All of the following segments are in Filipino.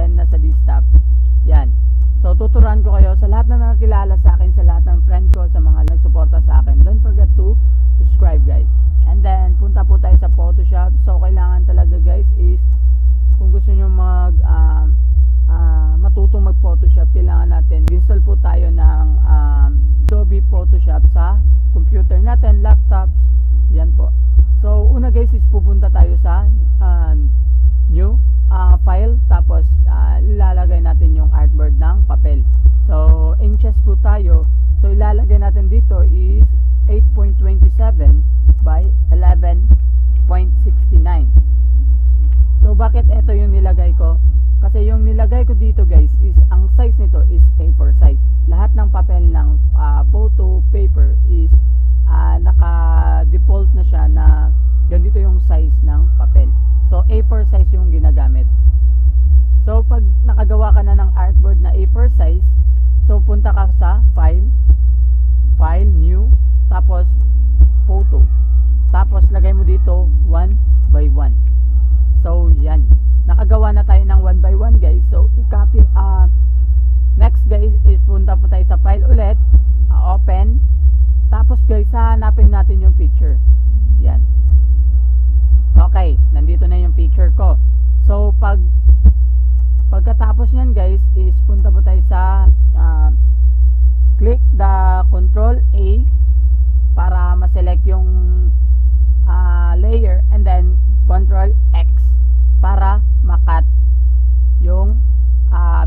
then nasa desktop. Yan. So tuturuan ko kayo sa lahat na nakakilala sa akin, sa lahat ng friend ko, sa mga nagsuporta sa akin. Don't forget to subscribe guys. And then punta po tayo sa Photoshop. So kailangan talaga guys is kung gusto nyo matutong mag Photoshop, kailangan natin install po tayo ng Adobe Photoshop sa computer natin, laptops. Yan po. So una guys is pupunta tayo sa new file, tapos ilalagay natin yung artboard ng papel. So inches po tayo, so ilalagay natin dito is 8.27 by 11.69. so bakit ito yung nilagay ko? Kasi yung nilagay ko dito guys is ang size nito is A4 size. Lahat ng papel ng photo paper is naka default na siya na ganito yung size ng papel. So A4 size yung ginagamit. So pag nakagawa ka na ng artboard na A4 size, so punta ka sa file, new, tapos photo, tapos lagay mo dito 1 by 1. So yan, nakagawa na tayo ng 1 by 1 guys. So i-copy, next guys is punta po tayo sa file ulit, open, tapos guys hanapin natin yung picture. Yan. Okay, nandito na yung picture ko. So pagkatapos nyan guys is punta po tayo sa click the Control A para ma-select yung layer, and then Control X para ma-cut yung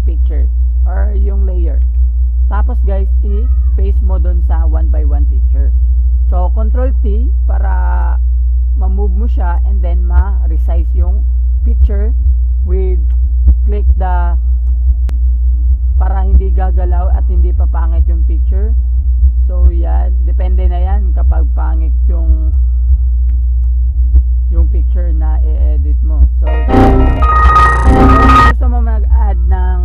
picture or yung layer. Tapos guys i-paste mo dun sa 1 by 1 picture. So Control T para ma-move mo siya, and then ma-resize yung picture with click the para hindi gagalaw at hindi papangit yung picture. So yan, depende na yan kapag pangit yung picture na i-edit mo. So gusto mo mag-add ng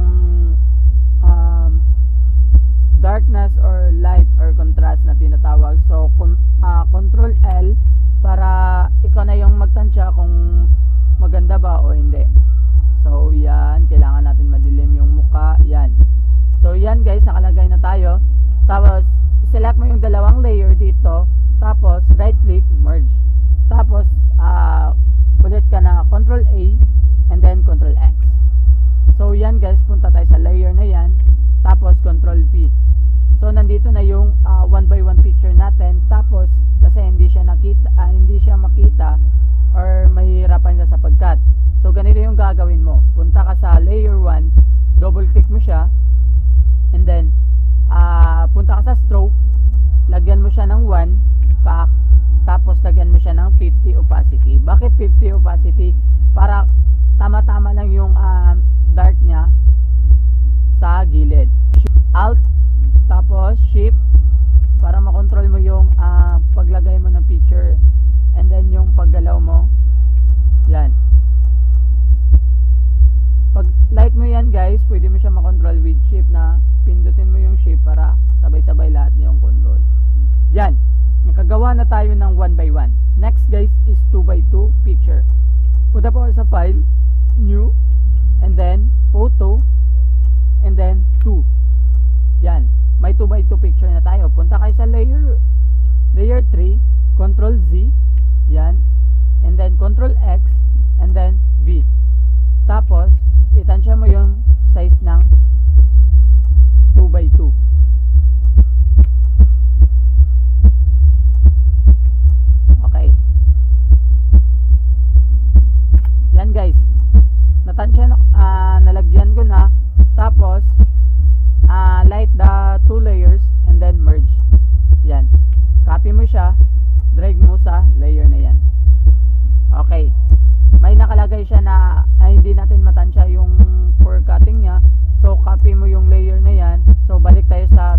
darkness or light or contrast na tinatawag, so Control L para ikaw na yung magtansya kung maganda ba o hindi. So yan, kailangan natin madilim yung mukha. Yan. So yan guys, nakalagay na tayo. Tapos select mo yung dalawang layer dito, tapos right click, merge. Tapos ulit ka na Control A and then Control X. So yan guys, punta tayo sa layer na yan, tapos Control V. So nandito na yung 1 by 1 picture natin. Tapos kasi hindi siya makita or mahihirapan ka sa pagkat. So ganito yung gagawin mo. Punta ka sa layer 1, double click mo siya, and then punta ka sa stroke, lagyan mo siya ng 1 pack, tapos lagyan mo siya ng 50 opacity. Bakit 50 opacity? Para tama-tama lang yung dark niya sa gilid. Alt tapos Shift para makontrol mo yung paglagay mo ng picture, and then yung paggalaw mo. Yan. Pag light mo yan guys, pwede mo siya makontrol with Shift, na pindutin mo yung Shift para sabay-sabay lahat yung control. Yan. Nakagawa na tayo ng 1 by 1. Next guys is 2 by 2 picture. Punta po sa file, new, and then photo, and then 2. Yan. May 2 by 2 picture na tayo. Punta kayo sa layer 3, Control Z, yan, and then Control X, and then V. Tapos itansya mo yung size ng 2 by 2. Okay. Yan guys, natansya na, nalagyan ko na. Tapos light the 2 layers and then merge. Yan. Copy mo siya, drag mo sa layer na yan. Okay. May nakalagay siya na hindi natin matansya yung for cutting niya. So copy mo yung layer na yan. So balik tayo sa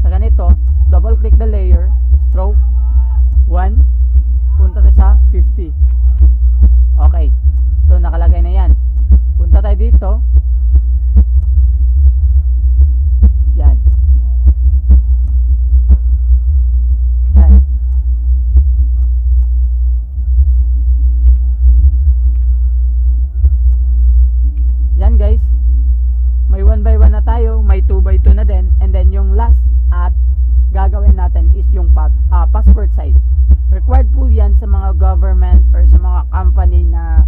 ganito. Double click the layer, stroke 1, punta tayo sa 50. Okay. So nakalagay na yan. Punta tayo dito. Yan. Yan. Yan guys. passport size. Required po yan sa mga government or sa mga company na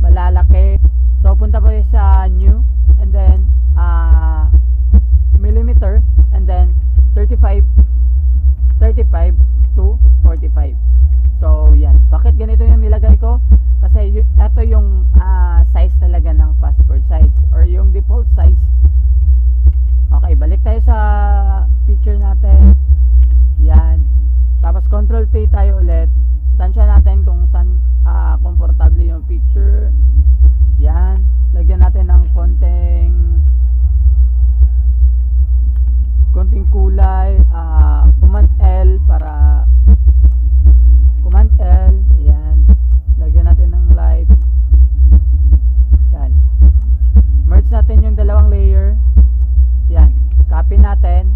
malalaki. So punta po sa new, and then millimeter, and then 35 to 45. So yan, bakit ganito yung nilagay ko? Kasi ito yung size talaga ng passport size or yung default size. Okay, balik tayo sa picture natin. Yan, tapos control T tayo ulit. Tansya natin kung saan komportable yung picture. Yan, lagyan natin ng konting kulay. Command L para Command L. Yan, lagyan natin ng light. Yan, merge natin yung dalawang layer. Yan, copy natin.